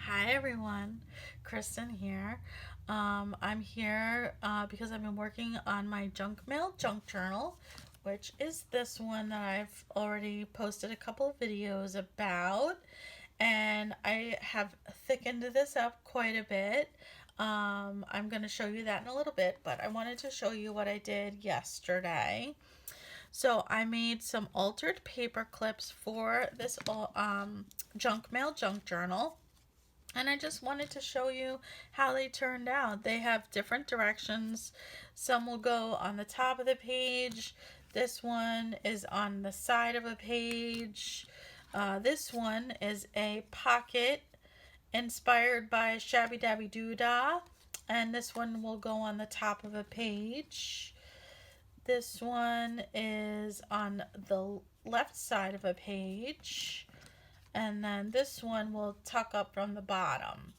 Hi everyone, Kristen here. I'm here because I've been working on my junk mail junk journal, which is this one that I've already posted a couple of videos about, and I have thickened this up quite a bit. I'm going to show you that in a little bit, but I wanted to show you what I did yesterday. So I made some altered paper clips for this junk mail junk journal, and I just wanted to show you how they turned out. They have different directions. Some will go on the top of the page. This one is on the side of a page. This one is a pocket inspired by Shabby Dabby Doodah. And this one will go on the top of a page. This one is on the left side of a page. And then this one will tuck up from the bottom.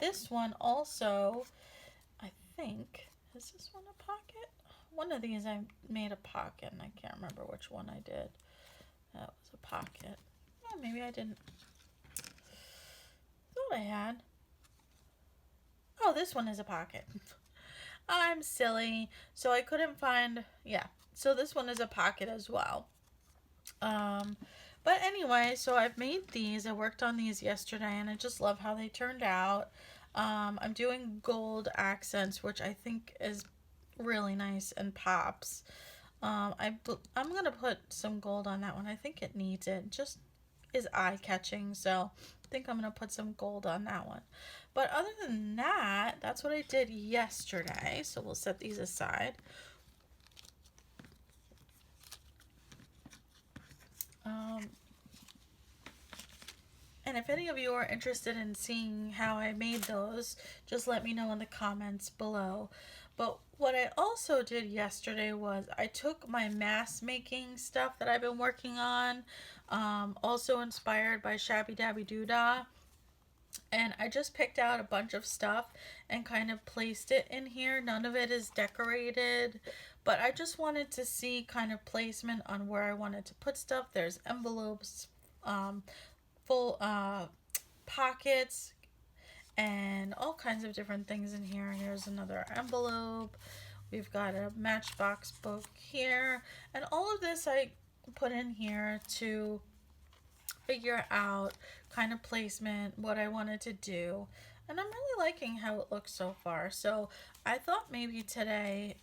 This one also, I think, is this one a pocket? One of these I made a pocket, and I can't remember which one I did. That was a pocket. Oh, maybe I didn't. Thought I had. Oh, this one is a pocket. I'm silly. So I couldn't find, yeah. So this one is a pocket as well. But anyway, so I've made these. I worked on these yesterday, and I just love how they turned out. I'm doing gold accents, which I think is really nice and pops. I'm gonna put some gold on that one. I think it needs it. It just is eye catching, so I think I'm gonna put some gold on that one. But other than that, that's what I did yesterday. So we'll set these aside. And if any of you are interested in seeing how I made those, just let me know in the comments below. But what I also did yesterday was I took my mask making stuff that I've been working on, also inspired by Shabby Dabby Doodah, and I just picked out a bunch of stuff and kind of placed it in here. None of it is decorated, but I just wanted to see kind of placement on where I wanted to put stuff. There's envelopes, full pockets, and all kinds of different things in here. Here's another envelope. We've got a Matchbox book here, and all of this I put in here to figure out kind of placement, what I wanted to do, and I'm really liking how it looks so far. So I thought maybe today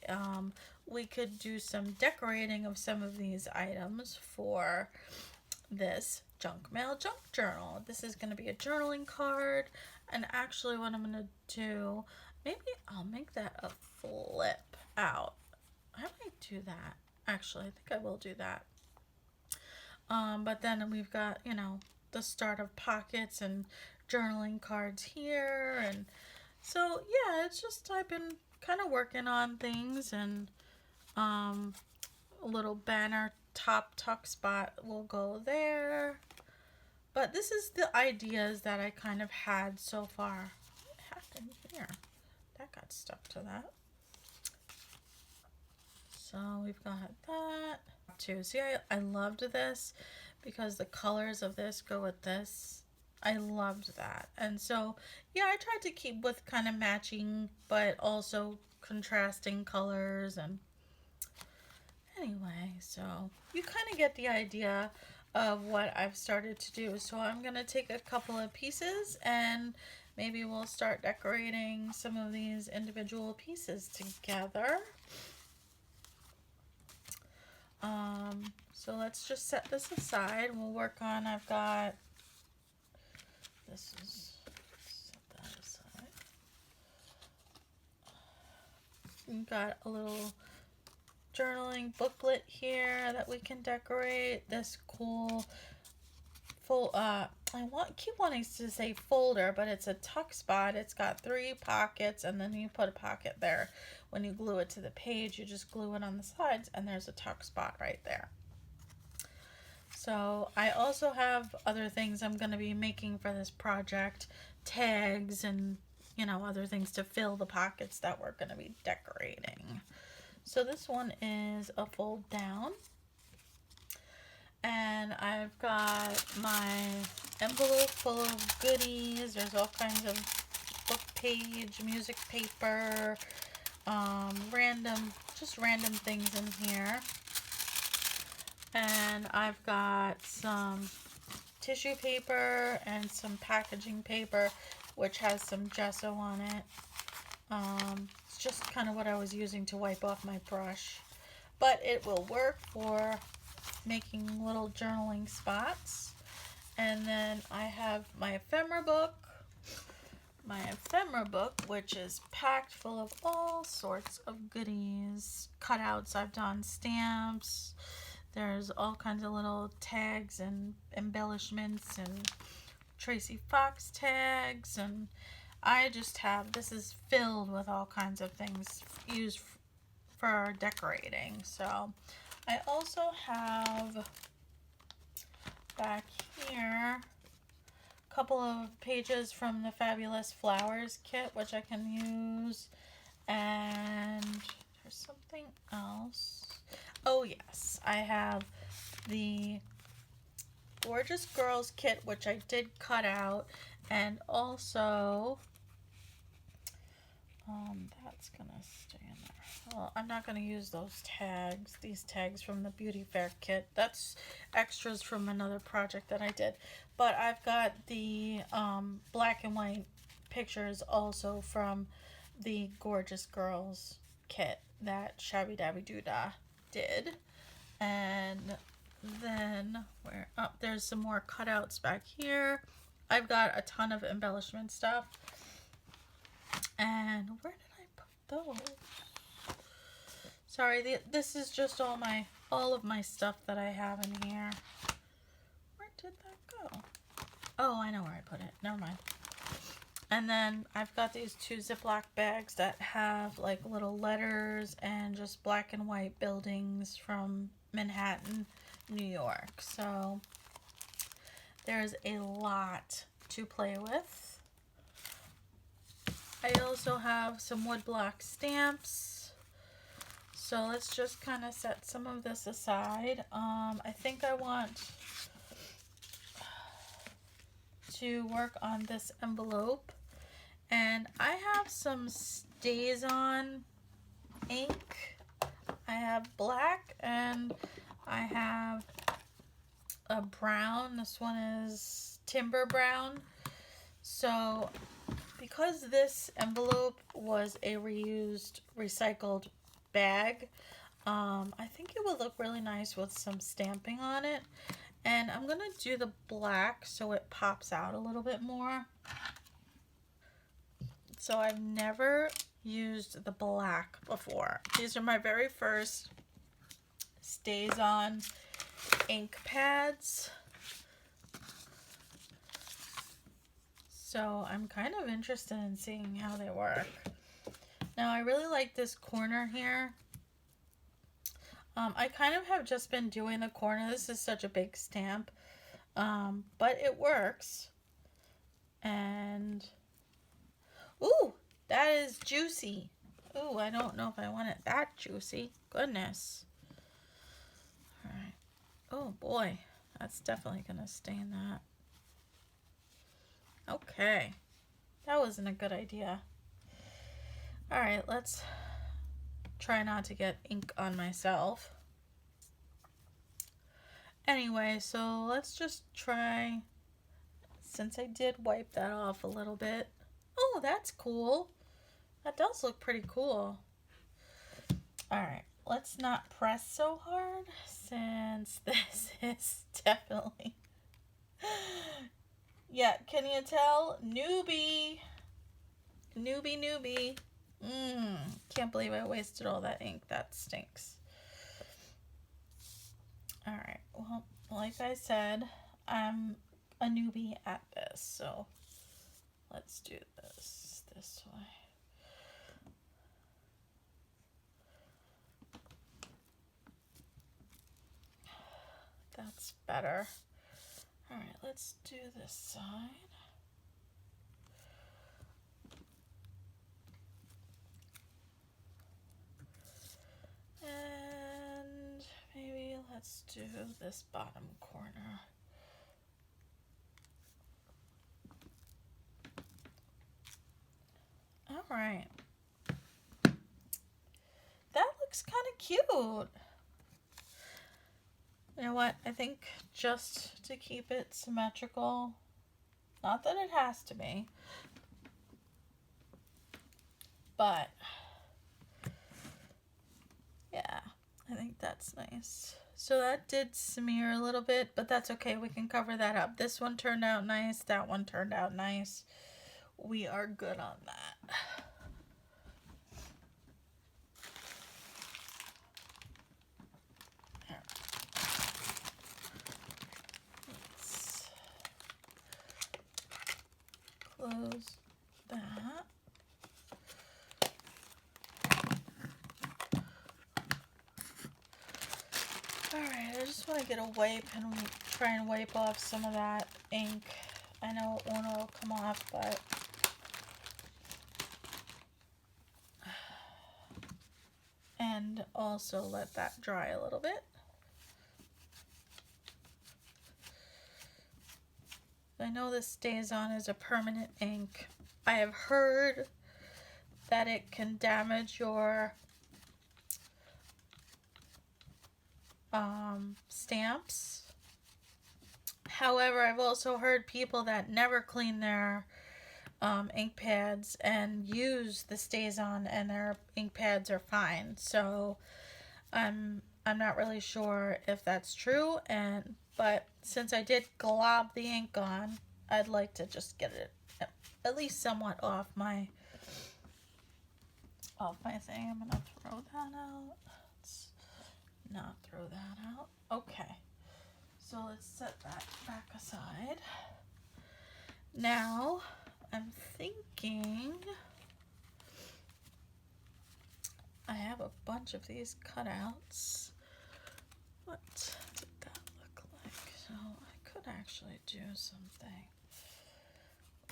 we could do some decorating of some of these items for this junk mail junk journal. This is going to be a journaling card, and actually what I'm going to do, maybe I'll make that a flip out. I might do that. Actually, I think I will do that. But then we've got, the start of pockets and journaling cards here. And so, yeah, it's just I've been kind of working on things, and a little banner top tuck spot will go there. But this is the ideas that I kind of had so far. What happened here? That got stuck to that. So we've got that too. See, I loved this because the colors of this go with this. I loved that. And so, yeah, I tried to keep with kind of matching, but also contrasting colors. And anyway, so you kind of get the idea of what I've started to do. So I'm going to take a couple of pieces, and maybe we'll start decorating some of these individual pieces together. So let's just set this aside. We'll work on, I've got, this is, set that aside. We've got a little journaling booklet here that we can decorate. This cool keep wanting to say folder, but it's a tuck spot. It's got 3 pockets, and then you put a pocket there. When you glue it to the page, you just glue it on the sides, and there's a tuck spot right there. So I also have other things I'm going to be making for this project, tags and other things to fill the pockets that we're going to be decorating. So this one is a fold down, and I've got my envelope full of goodies. There's all kinds of book page, music paper, just random things in here. And I've got some tissue paper and some packaging paper, which has some gesso on it. It's just kind of what I was using to wipe off my brush, but it will work for making little journaling spots. And then I have my ephemera book, which is packed full of all sorts of goodies, cutouts I've done, stamps. There's all kinds of little tags and embellishments and Tracy Fox tags, and this is filled with all kinds of things used for decorating. So I also have back here a couple of pages from the Fabulous Flowers kit, which I can use. And there's something else. Oh yes, I have the Gorgeous Girls kit, which I did cut out, and also that's gonna stay in there. Well, I'm not gonna use these tags from the Beauty Fair kit. That's extras from another project that I did. But I've got the black and white pictures also from the Gorgeous Girls kit that Shabby Dabby Doodah did. And then there's some more cutouts back here. I've got a ton of embellishment stuff. And where did I put those? Sorry, this is just all of my stuff that I have in here. Where did that go? Oh, I know where I put it. Never mind. And then I've got these 2 Ziploc bags that have like little letters and just black and white buildings from Manhattan, New York. So there's a lot to play with. I also have some woodblock stamps. So let's just kind of set some of this aside. I think I want to work on this envelope. And I have some StazOn ink. I have black and I have a brown. This one is Timber Brown. So because this envelope was a reused, recycled bag, I think it would look really nice with some stamping on it. And I'm going to do the black so it pops out a little bit more. So I've never used the black before. These are my very first StazOn ink pads. So I'm kind of interested in seeing how they work. Now I really like this corner here. I kind of have just been doing the corner. This is such a big stamp, but it works. And ooh, that is juicy. Ooh, I don't know if I want it that juicy. Goodness. All right. Oh boy, that's definitely gonna stain that. Okay, that wasn't a good idea. All right, let's try not to get ink on myself. Anyway, so let's just try, since I did wipe that off a little bit. Oh, that's cool. That does look pretty cool. All right, let's not press so hard since this is definitely... Yeah, can you tell? Newbie. Can't believe I wasted all that ink. That stinks. All right, well, like I said, I'm a newbie at this, so let's do this way. That's better. All right, let's do this side. And maybe let's do this bottom corner. right. That looks kind of cute. You know what? I think just to keep it symmetrical, not that it has to be, but yeah, I think that's nice. So that did smear a little bit, but that's okay. We can cover that up. This one turned out nice. That one turned out nice. We are good on that. Let's close that. Alright, I just want to get a wipe and try and wipe off some of that ink. I know it won't all come off, but and also let that dry a little bit. I know this StazOn is a permanent ink. I have heard that it can damage your stamps. However, I've also heard people that never clean their ink pads and use the StazOn and their ink pads are fine. So I'm not really sure if that's true, but since I did glob the ink on, I'd like to just get it at least somewhat off my thing. I'm gonna throw that out. Let's not throw that out. Okay, so let's set that back aside. Now I'm thinking I have a bunch of these cutouts. What did that look like? So I could actually do something.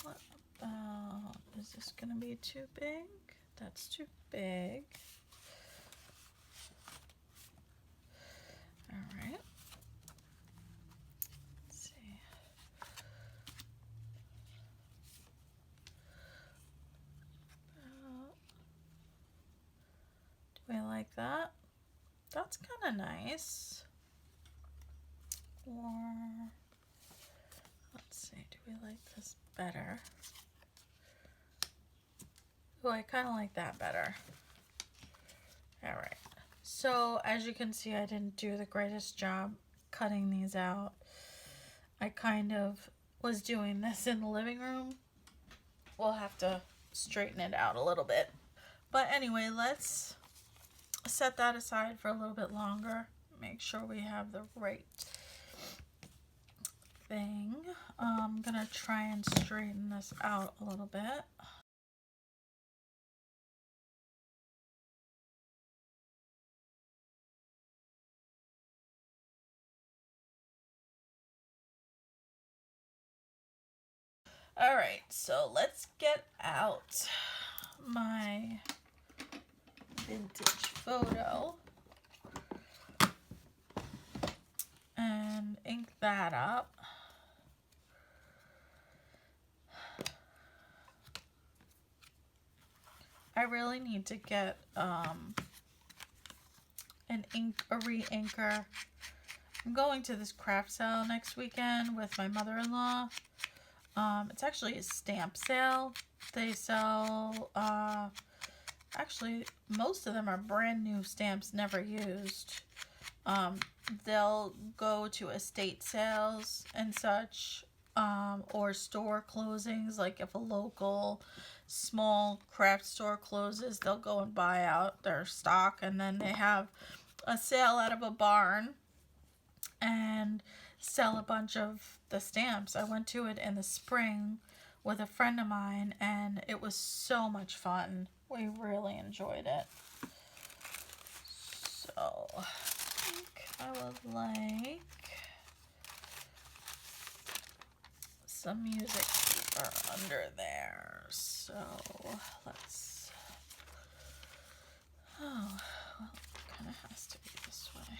What about, is this gonna be too big? That's too big. All right. Let's see. Do I like that? That's kind of nice. Or let's see, do we like this better? Oh, I kind of like that better. All right. So as you can see, I didn't do the greatest job cutting these out. I kind of was doing this in the living room. We'll have to straighten it out a little bit. But anyway, let's set that aside for a little bit longer. Make sure we have the right thing. I'm gonna try and straighten this out a little bit. All right, so let's get out my vintage photo and ink that up. I really need to get a re-inker. I'm going to this craft sale next weekend with my mother-in-law. It's actually a stamp sale. They sell, actually, most of them are brand new stamps, never used. They'll go to estate sales and such, or store closings. Like if a local small craft store closes, they'll go and buy out their stock, and then they have a sale out of a barn and sell a bunch of the stamps. I went to it in the spring with a friend of mine, and it was so much fun. We really enjoyed it. So I think I would like some music for under there. So let's, oh, well, it kind of has to be this way.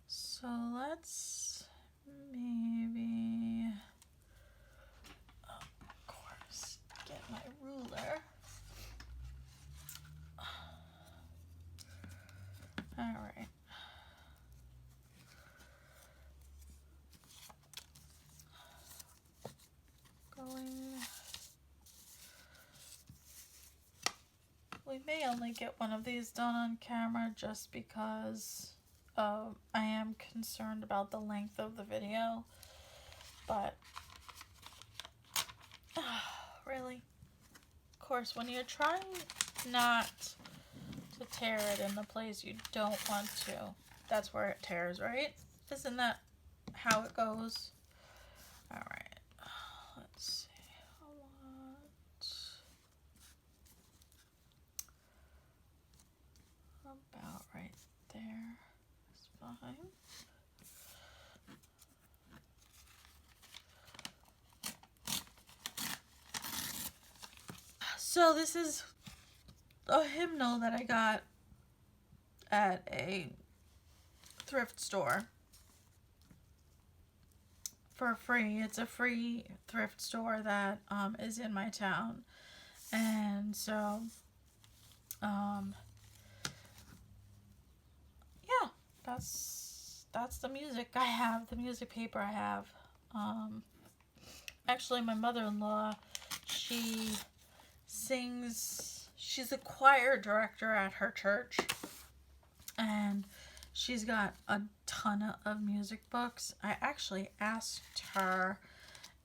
So let's maybe, oh, of course. we may only get one of these done on camera just because I am concerned about the length of the video. But, really? Of course, when you're trying not to tear it in the place you don't want to, that's where it tears, right? Isn't that how it goes? Alright, let's see. I want about right there. It's fine. So this is a hymnal that I got at a thrift store for free. It's a free thrift store that is in my town. And so, yeah, that's the music I have, the music paper I have. Actually, my mother-in-law, she sings, she's a choir director at her church, and she's got a ton of music books. I actually asked her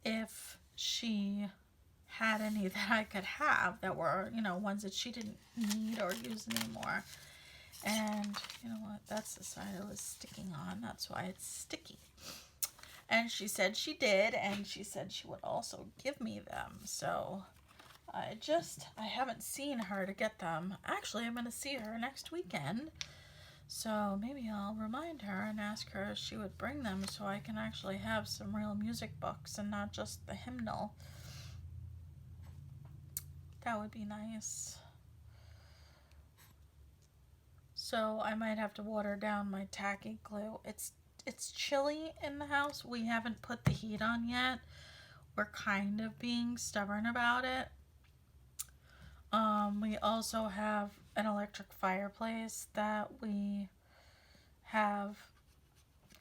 if she had any that I could have that were, ones that she didn't need or use anymore. And you know what? That's the side it was sticking on. That's why it's sticky. And she said she did, and she said she would also give me them. So I haven't seen her to get them. Actually, I'm going to see her next weekend. So maybe I'll remind her and ask her if she would bring them so I can actually have some real music books and not just the hymnal. That would be nice. So I might have to water down my tacky glue. It's chilly in the house. We haven't put the heat on yet. We're kind of being stubborn about it. We also have an electric fireplace that we have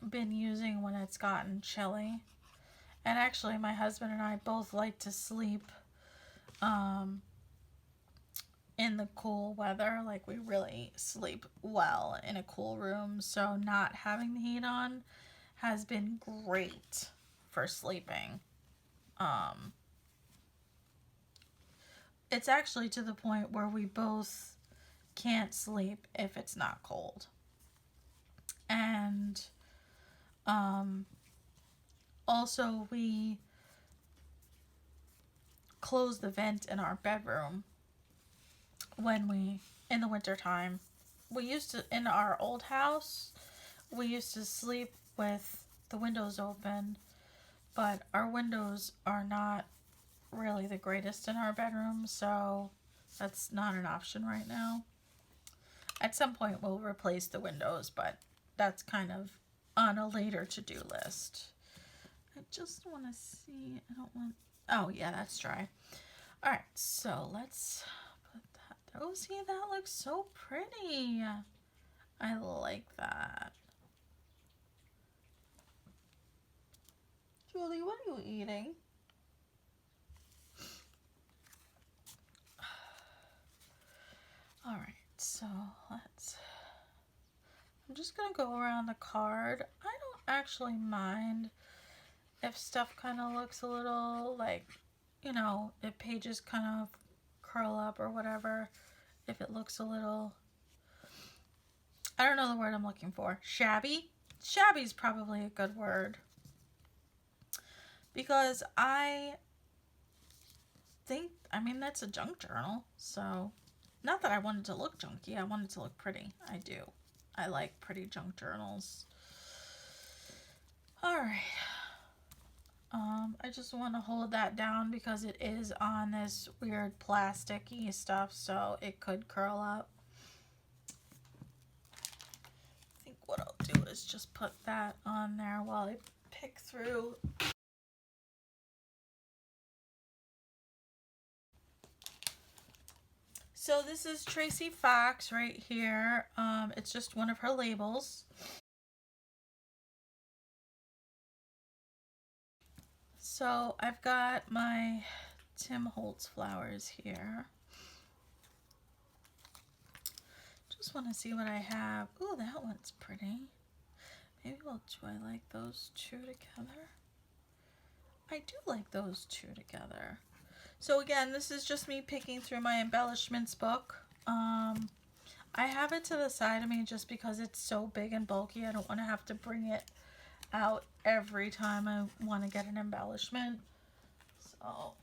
been using when it's gotten chilly. And actually, my husband and I both like to sleep in the cool weather. Like, we really sleep well in a cool room. So not having the heat on has been great for sleeping. It's actually to the point where we both can't sleep if it's not cold. And also we close the vent in our bedroom in the wintertime. In our old house, we used to sleep with the windows open, but our windows are not really the greatest in our bedroom, so that's not an option right now. At some point we'll replace the windows, but that's kind of on a later to-do list. I just want to see, oh yeah, that's dry. Alright, so let's put that. Oh, see, that looks so pretty. I like that. Julie, what are you eating? Alright, so I'm just going to go around the card. I don't actually mind if stuff kind of looks a little like, if pages kind of curl up or whatever. If it looks a little, I don't know the word I'm looking for. Shabby? Shabby's probably a good word. Because I think, that's a junk journal. So, not that I want it to look junky. I want it to look pretty. I do. I like pretty junk journals. Alright. I just want to hold that down because it is on this weird plasticky stuff, so it could curl up. I think what I'll do is just put that on there while I pick through. So this is Tracy Fox right here. It's just one of her labels. So I've got my Tim Holtz flowers here. just want to see what I have. Ooh, that one's pretty. Maybe do I like those two together? I do like those two together. So again, this is just me picking through my embellishments book. I have it to the side of me just because it's so big and bulky. I don't want to have to bring it out every time I want to get an embellishment. So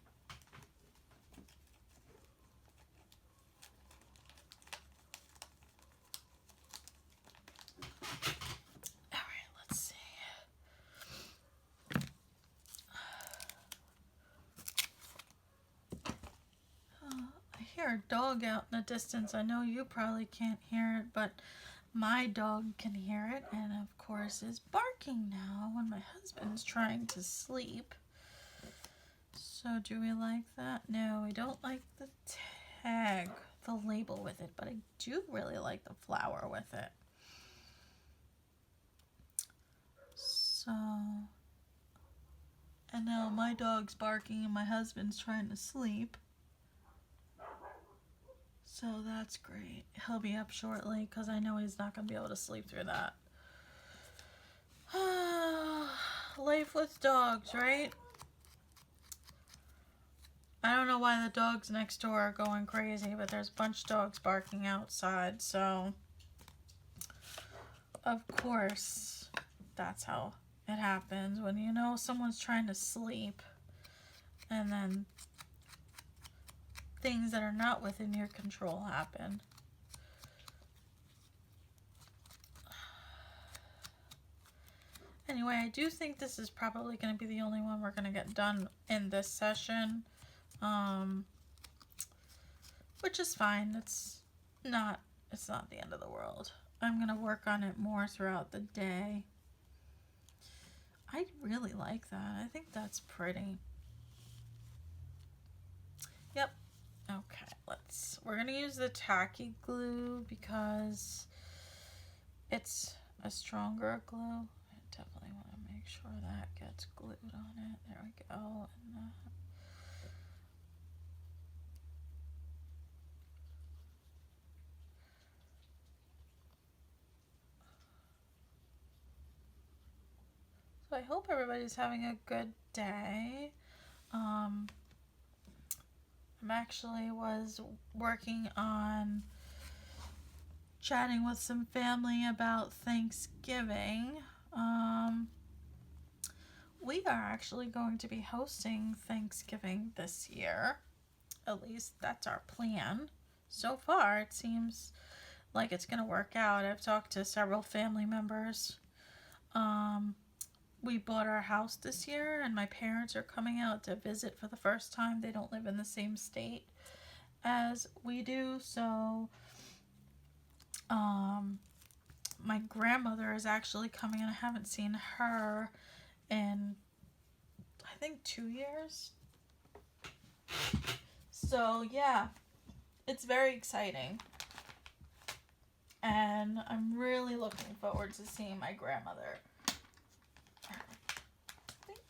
I hear a dog out in the distance. I know you probably can't hear it, but my dog can hear it, and of course is barking now when my husband's trying to sleep. So do we like that? No, we don't like the tag, the label with it, but I do really like the flower with it. So, and now my dog's barking and my husband's trying to sleep. So that's great. He'll be up shortly because I know he's not going to be able to sleep through that. Life with dogs, right? I don't know why the dogs next door are going crazy, but there's a bunch of dogs barking outside, so of course that's how it happens when you know someone's trying to sleep and then things that are not within your control happen. Anyway, I do think this is probably going to be the only one we're going to get done in this session, which is fine. It's not the end of the world. I'm going to work on it more throughout the day. I really like that. I think that's pretty. Yep. Okay, we're going to use the tacky glue because it's a stronger glue. I definitely want to make sure that gets glued on it. There we go. And so I hope everybody's having a good day. I'm actually was working on chatting with some family about Thanksgiving. We are actually going to be hosting Thanksgiving this year. At least that's our plan. So far, it seems like it's going to work out. I've talked to several family members. We bought our house this year, and my parents are coming out to visit for the first time. They don't live in the same state as we do, so my grandmother is actually coming, and I haven't seen her in I think 2 years. So yeah, it's very exciting, and I'm really looking forward to seeing my grandmother. I think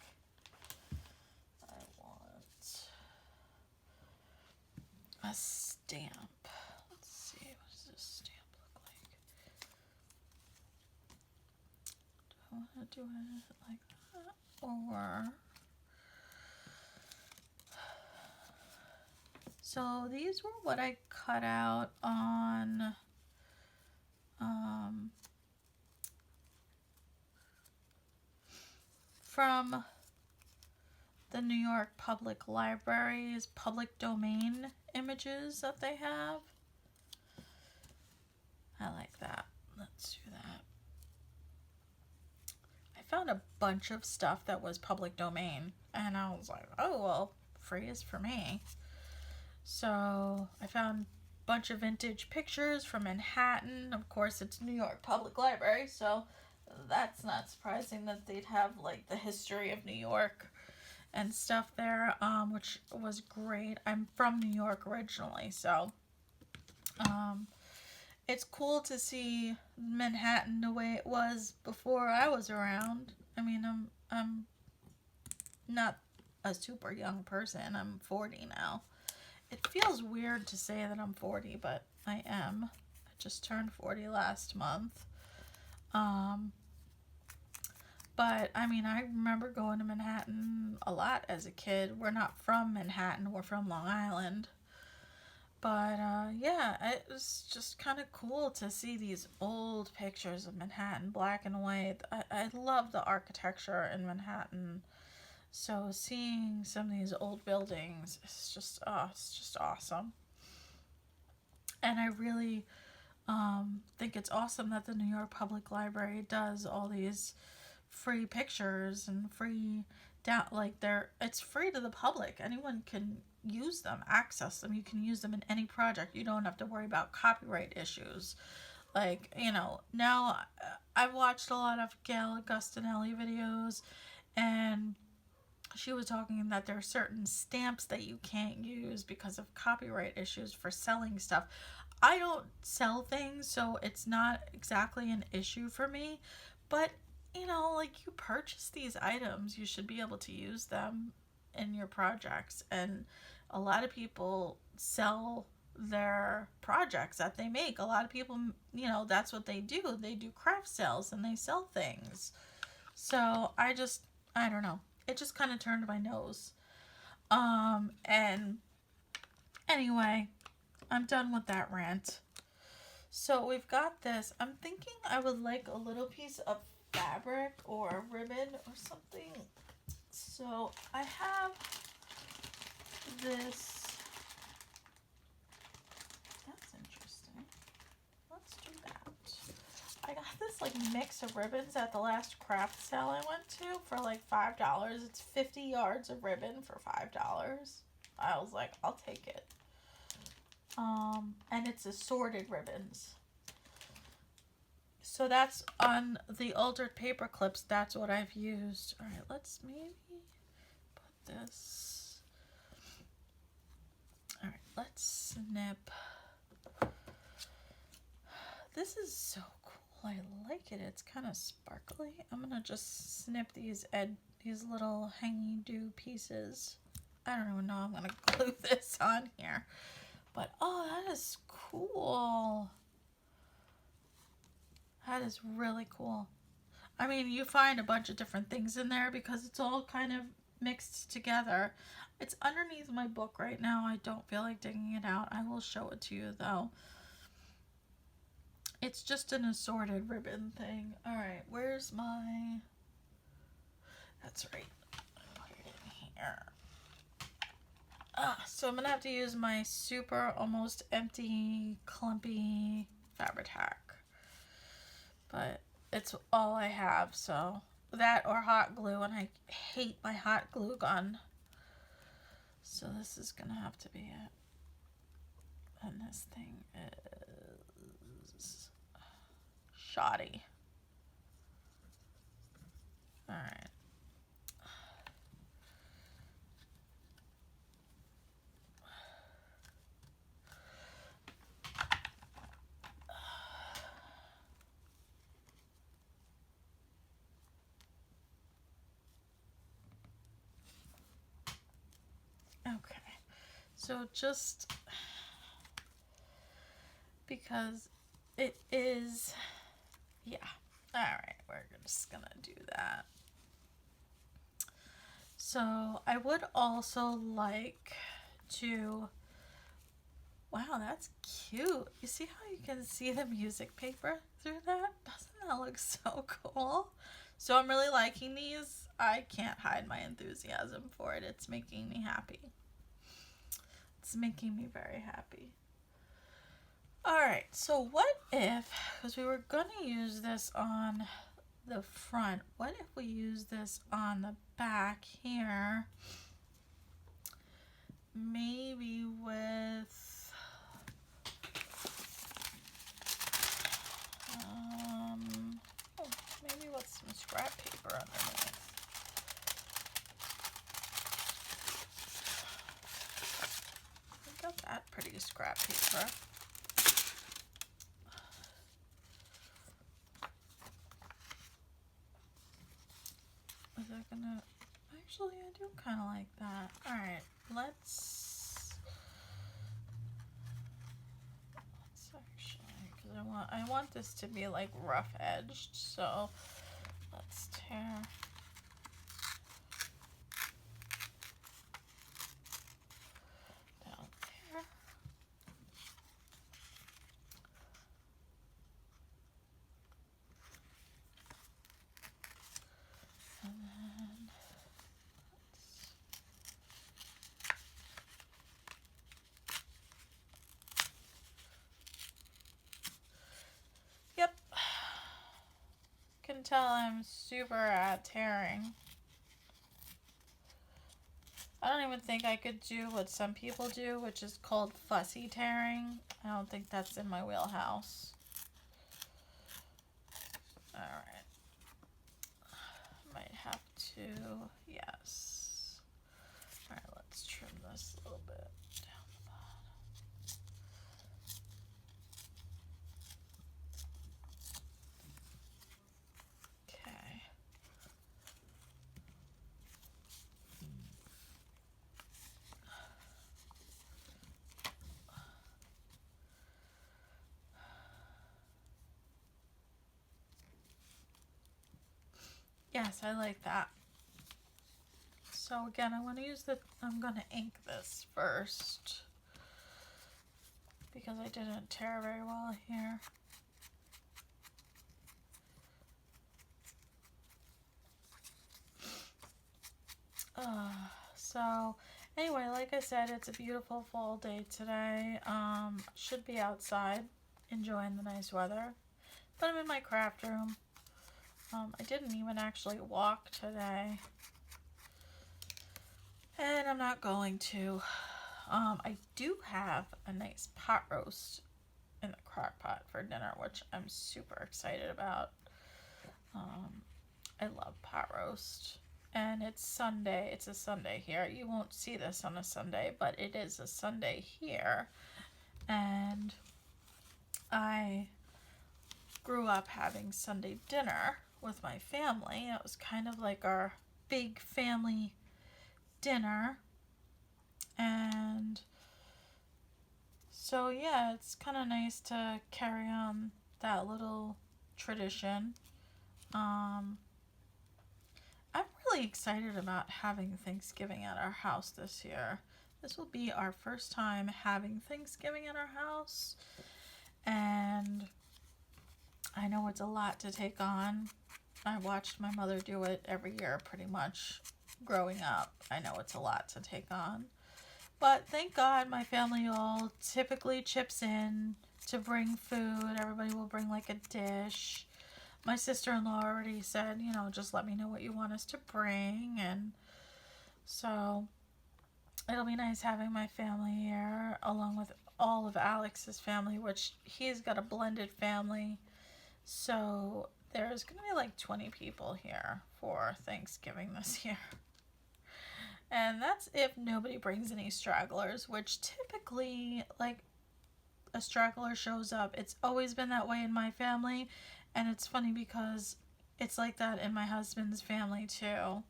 I want a stamp. Let's see, what does this stamp look like? Do I want to do it like that, or... So these were what I cut out on from the New York Public Library's public domain images that they have. I like that. Let's do that. I found a bunch of stuff that was public domain, and I was like, oh, well, free is for me. So I found a bunch of vintage pictures from Manhattan. Of course, it's New York Public Library, so that's not surprising that they'd have like the history of New York and stuff there, which was great. I'm from New York originally, so it's cool to see Manhattan the way it was before I was around. I mean, I'm not a super young person. I'm 40 now. It feels weird to say that I'm 40, but I am. I just turned 40 last month. Um, but I mean, I remember going to Manhattan a lot as a kid. We're not from Manhattan, we're from Long Island. But yeah, it was just kind of cool to see these old pictures of Manhattan, black and white. I love the architecture in Manhattan. So seeing some of these old buildings is just, oh, it's just awesome. And I really think it's awesome that the New York Public Library does all these free pictures and free down, like it's free to the public. Anyone can use them, access them. You can use them in any project. You don't have to worry about copyright issues. Like, now I've watched a lot of Gail Agostinelli videos, and she was talking that there are certain stamps that you can't use because of copyright issues for selling stuff. I don't sell things, so it's not exactly an issue for me. But, like, you purchase these items, you should be able to use them in your projects. And a lot of people sell their projects that they make. A lot of people, that's what they do. They do craft sales and they sell things. So I don't know. It just kind of turned my nose. And anyway, I'm done with that rant. So we've got this. I'm thinking I would like a little piece of fabric or ribbon or something. So I have this. That's interesting. Let's do that. I got this like mix of ribbons at the last craft sale I went to for like $5. It's 50 yards of ribbon for $5. I was like, I'll take it. And it's assorted ribbons. So that's on the altered paper clips. That's what I've used. All right, let's maybe put this. All right, let's snip. This is so cool. I like it. It's kind of sparkly. I'm gonna just snip these little hanging do pieces. I don't even know. I'm gonna glue this on here. But, oh, that is cool. That is really cool. I mean, you find a bunch of different things in there because it's all kind of mixed together. It's underneath my book right now. I don't feel like digging it out. I will show it to you, though. It's just an assorted ribbon thing. All right, where's my... That's right. Put it in here. So I'm going to have to use my super almost empty clumpy Fabri-Tac. But it's all I have, so that or hot glue, and I hate my hot glue gun. So this is going to have to be it. And this thing is shoddy. All right. Okay, so just because it is, yeah, all right, we're just gonna do that. So I would also like to, wow, that's cute. You see how you can see the music paper through that? Doesn't that look so cool? So I'm really liking these. I can't hide my enthusiasm for it. It's making me happy. It's making me very happy. Alright, so what if, because we were going to use this on the front, what if we use this on the back here? Maybe with, maybe with some scrap paper underneath. I got that pretty scrap paper. Is that gonna, actually I do kind of like that. Alright, let's actually, because I want this to be like rough edged. So let's tear. Down there. And then yep. Can tell I'm super at tearing. I don't even think I could do what some people do, which is called fussy tearing. I don't think that's in my wheelhouse. Alright. Might have to, yes. Alright, let's trim this a little bit down the bottom. Okay. Yes, I like that. So again, I'm going to ink this first because I didn't tear very well here. So anyway, like I said, it's a beautiful fall day today. Should be outside enjoying the nice weather, but I'm in my craft room. I didn't even actually walk today, and I'm not going to. I do have a nice pot roast in the crock pot for dinner, which I'm super excited about. I love pot roast. And it's Sunday. It's a Sunday here. You won't see this on a Sunday, but it is a Sunday here. And I grew up having Sunday dinner with my family. It was kind of like our big family dinner. And so, yeah, it's kind of nice to carry on that little tradition. I'm really excited about having Thanksgiving at our house this year. This will be our first time having Thanksgiving at our house, and I know it's a lot to take on. I watched my mother do it every year pretty much growing up. I know it's a lot to take on, but thank God my family all typically chips in to bring food. Everybody will bring like a dish. My sister-in-law already said, you know, just let me know what you want us to bring. And so it'll be nice having my family here along with all of Alex's family, which he's got a blended family. So there's going to be like 20 people here for Thanksgiving this year. And that's if nobody brings any stragglers, which typically, like, a straggler shows up. It's always been that way in my family. And it's funny because it's like that in my husband's family too.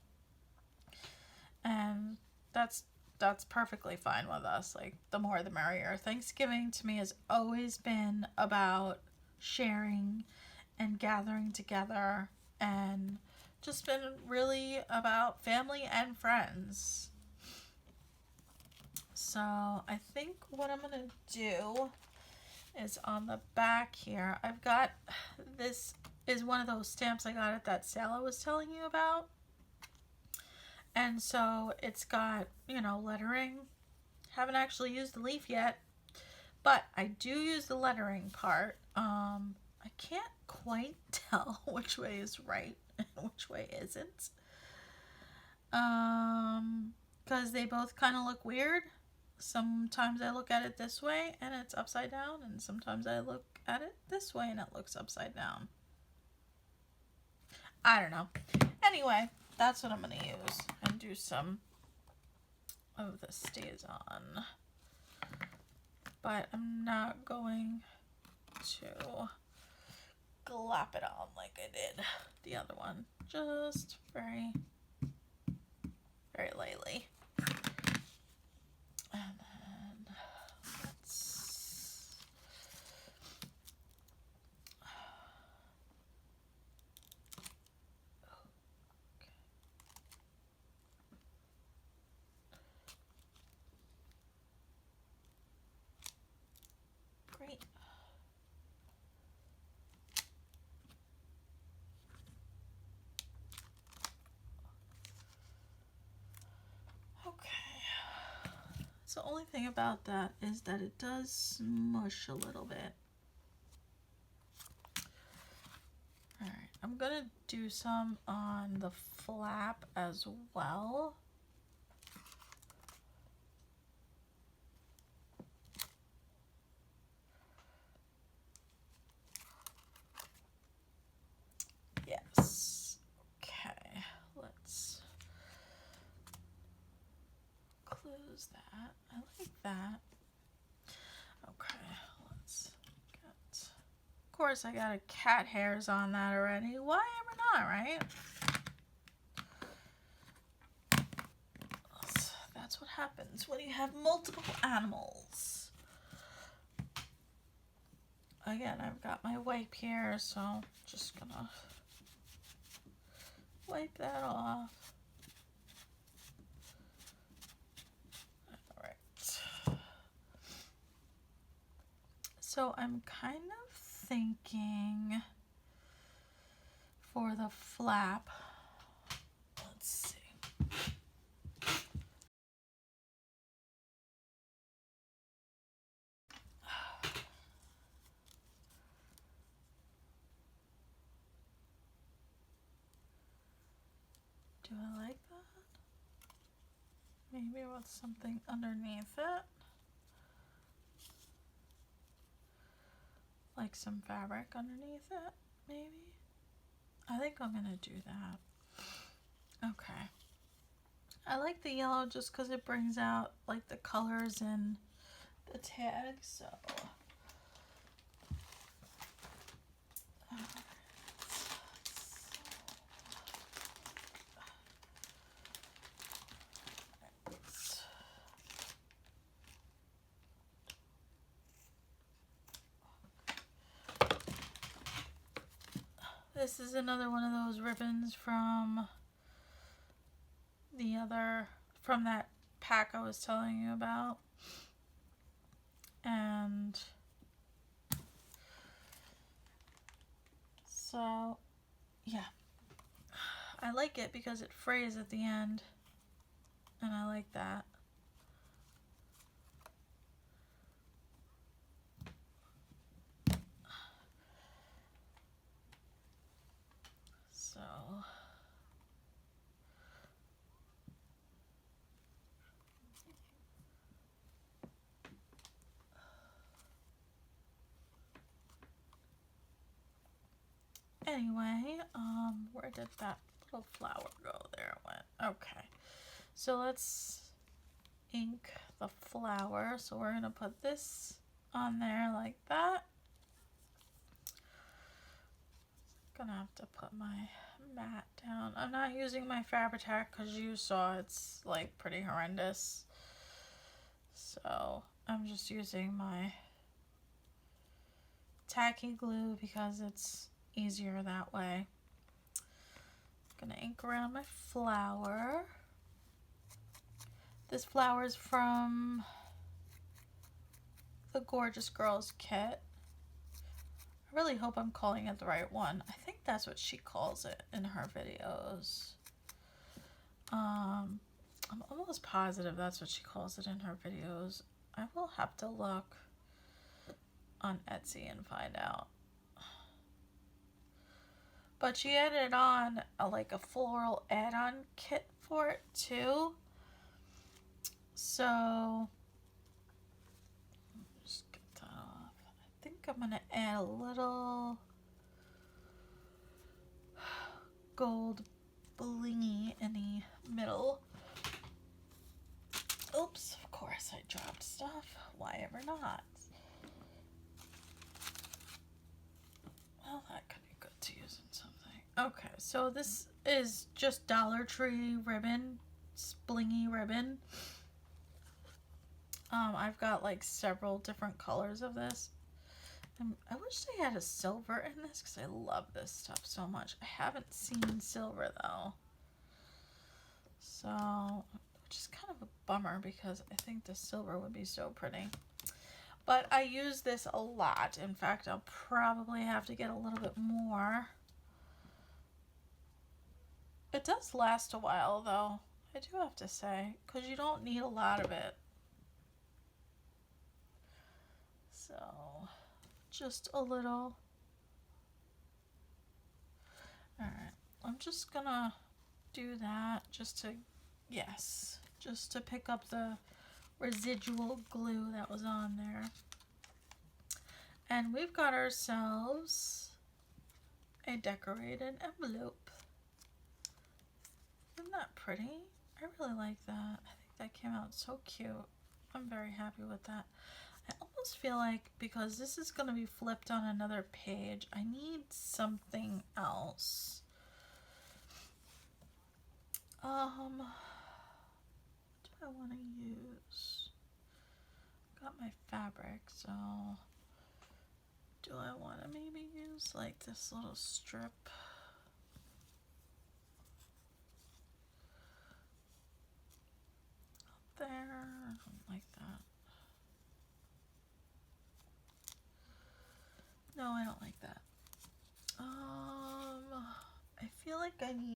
And that's perfectly fine with us. Like, the more the merrier. Thanksgiving to me has always been about sharing and gathering together, and just been really about family and friends. So I think what I'm going to do is on the back here, I've got, this is one of those stamps I got at that sale I was telling you about. And so it's got, you know, lettering. Haven't actually used the leaf yet, but I do use the lettering part. I can't quite tell which way is right and which way isn't. Because they both kind of look weird. Sometimes I look at it this way and it's upside down, and sometimes I look at it this way and it looks upside down. I don't know. Anyway, that's what I'm going to use, and do some of the stays on. But I'm not going to glop it on like I did the other one. Just very, very lightly. And then let's The only thing about that is that it does smush a little bit. Alright, I'm gonna do some on the flap as well. Yes. Okay, let's close that. I like that. Okay, let's get... Of course, I got a cat hairs on that already. Why ever not, right? That's what happens when you have multiple animals. Again, I've got my wipe here, so just gonna wipe that off. Alright. So I'm kind of thinking for the flap, let's see. Do I like that? Maybe with something underneath it. Like some fabric underneath it, maybe? I think I'm gonna do that. Okay. I like the yellow just because it brings out like the colors in the tag, so... This is another one of those ribbons from from that pack I was telling you about. And so, yeah. I like it because it frays at the end, and I like that. So... Anyway, where did that little flower go? There it went. Okay. So let's ink the flower. So we're gonna put this on there like that. Gonna have to put my mat down. I'm not using my Fabri-Tac because you saw it's like pretty horrendous. So I'm just using my tacky glue because it's easier that way. Gonna ink around my flower. This flower is from the Gorgeous Girls kit. I really hope I'm calling it the right one. I think that's what she calls it in her videos. I'm almost positive that's what she calls it in her videos. I will have to look on Etsy and find out. But she added on like a floral add-on kit for it too. So just get that off. I think I'm gonna add a little gold blingy in the middle. Oops, of course I dropped stuff. Why ever not? Well, that could be good to use in something. Okay, so this is just Dollar Tree ribbon, blingy ribbon. I've got like several different colors of this. I wish they had a silver in this because I love this stuff so much. I haven't seen silver though. So, which is kind of a bummer because I think the silver would be so pretty. But I use this a lot. In fact, I'll probably have to get a little bit more. It does last a while though, I do have to say, because you don't need a lot of it. So just a little. All right, I'm just gonna do that just to, yes, just to pick up the residual glue that was on there. And we've got ourselves a decorated envelope. Isn't that pretty? I really like that. I think that came out so cute. I'm very happy with that. I almost feel like because this is going to be flipped on another page, I need something else. What do I want to use? Got my fabric, so do I want to maybe use like this little strip? Up there, I don't like that. No, I don't like that. I feel like I need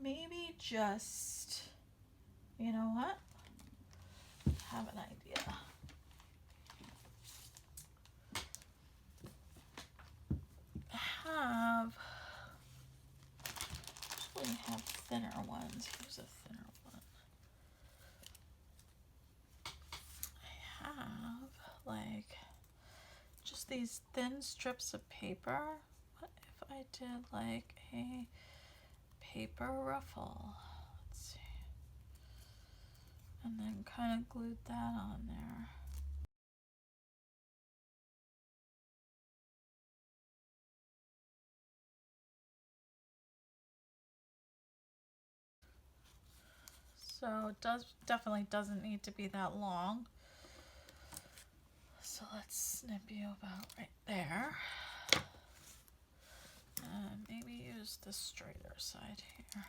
maybe just, you know what? I have an idea. Usually have thinner ones. Here's a thinner one. I have like just these thin strips of paper. What if I did like a paper ruffle? Let's see. And then kind of glued that on there. So it definitely doesn't need to be that long. So let's snip you about right there. And maybe use the straighter side here.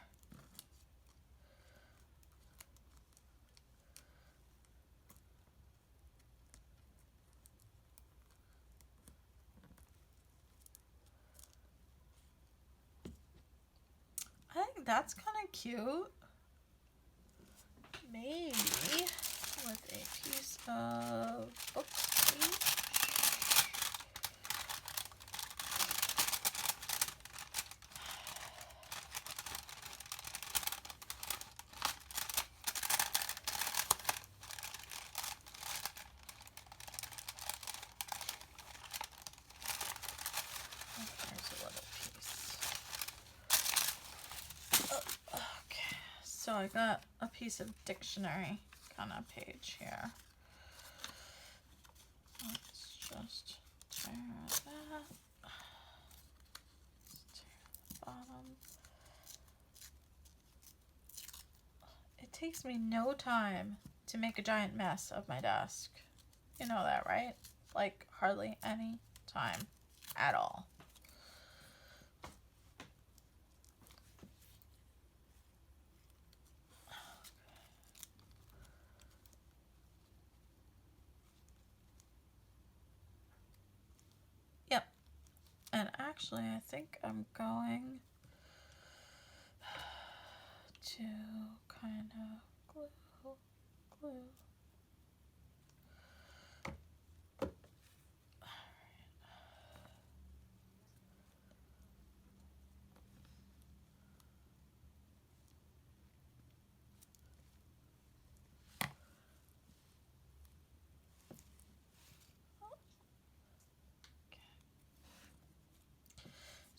I think that's kind of cute. Maybe with a piece of book tape. There's a little piece. Oh, okay, so I got a piece of dictionary kind of page here. Let's just tear that. Let's tear the bottom. It takes me no time to make a giant mess of my desk. You know that, right? Like hardly any time at all. Yep. And actually, I think I'm going to kind of glue.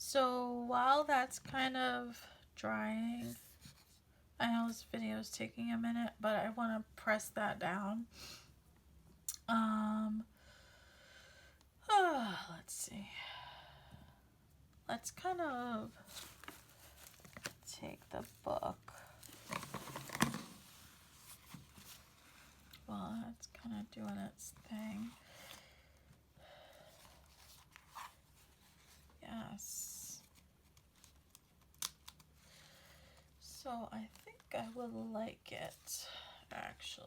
So while that's kind of drying, I know this video is taking a minute, but I want to press that down. Let's see. Let's kind of take the book while it's kind of doing its thing. Yes. So I think I would like it, actually.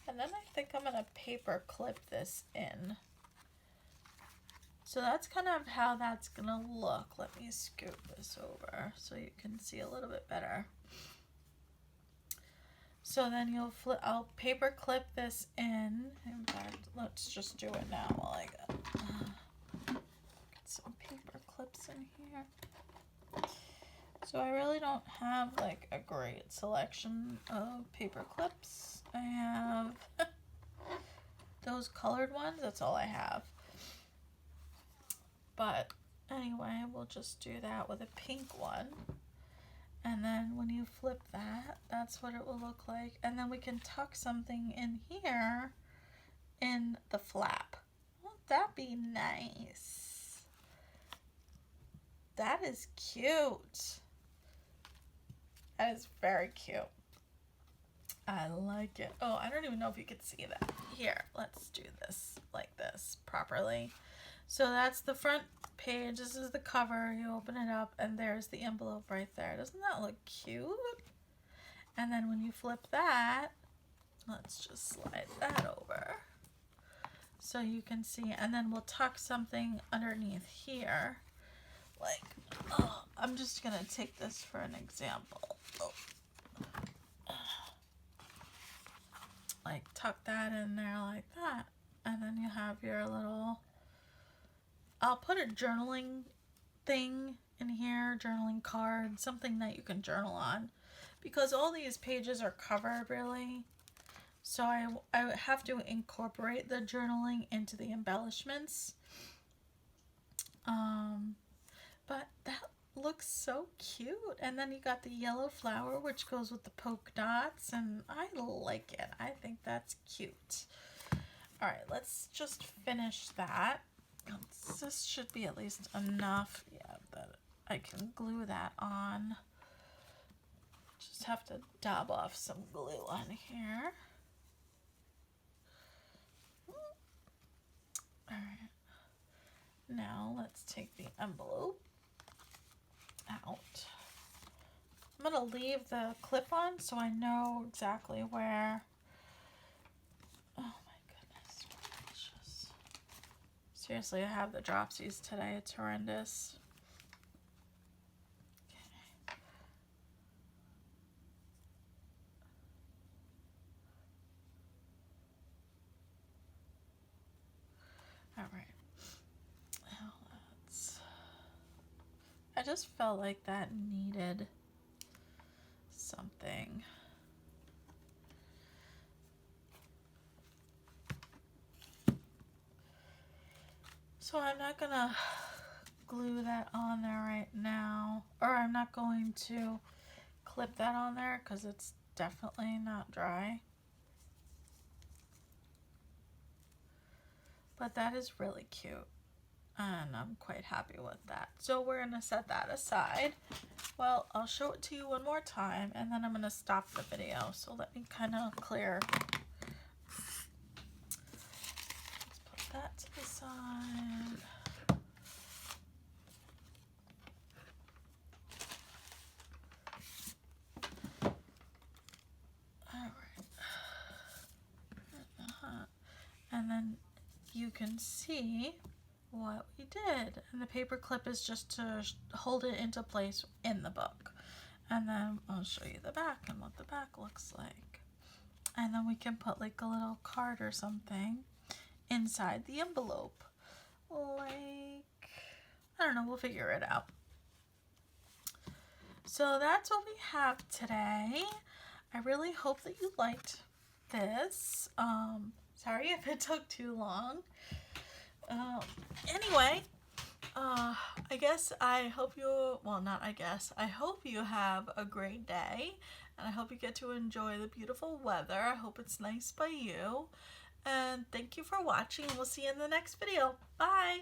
And then I think I'm going to paper clip this in. So that's kind of how that's going to look. Let me scoot this over so you can see a little bit better. So then I'll paper clip this in. In fact, let's just do it now while I get some paper clips in here. So I really don't have like a great selection of paper clips. I have those colored ones, that's all I have. But anyway, we'll just do that with a pink one. And then when you flip that, that's what it will look like. And then we can tuck something in here in the flap. Won't that be nice? That is cute. That is very cute. I like it. Oh, I don't even know if you can see that. Here, let's do this like this properly. So that's the front page. This is the cover. You open it up and there's the envelope right there. Doesn't that look cute? And then when you flip that, let's just slide that over so you can see. And then we'll tuck something underneath here. Like, oh, I'm just going to take this for an example. Oh. Like tuck that in there like that. And then you have your little, I'll put a journaling thing in here, journaling card, something that you can journal on, because all these pages are covered really. So I have to incorporate the journaling into the embellishments. But that looks so cute. And then you got the yellow flower, which goes with the polka dots, and I like it. I think that's cute. All right, let's just finish that. This should be at least enough, yeah, that I can glue that on. Just have to dab off some glue on here. All right. Now let's take the envelope out. I'm going to leave the clip on so I know exactly where. Oh my goodness gracious. Seriously, I have the dropsies today. It's horrendous. Okay. All right. Now I just felt like that needed something. So I'm not gonna glue that on there right now, or I'm not going to clip that on there because it's definitely not dry. But that is really cute, and I'm quite happy with that. So we're gonna set that aside. Well, I'll show it to you one more time and then I'm gonna stop the video. So let me kind of clear. Let's put that to the side. All right. And then you can see what we did, and the paper clip is just to hold it into place in the book. And then I'll show you the back and what the back looks like, and then we can put like a little card or something inside the envelope, like, I don't know, we'll figure it out. So that's what we have today. I really hope that you liked this. Sorry if it took too long. Anyway, I hope you have a great day, and I hope you get to enjoy the beautiful weather. I hope it's nice by you, and thank you for watching, and we'll see you in the next video. Bye!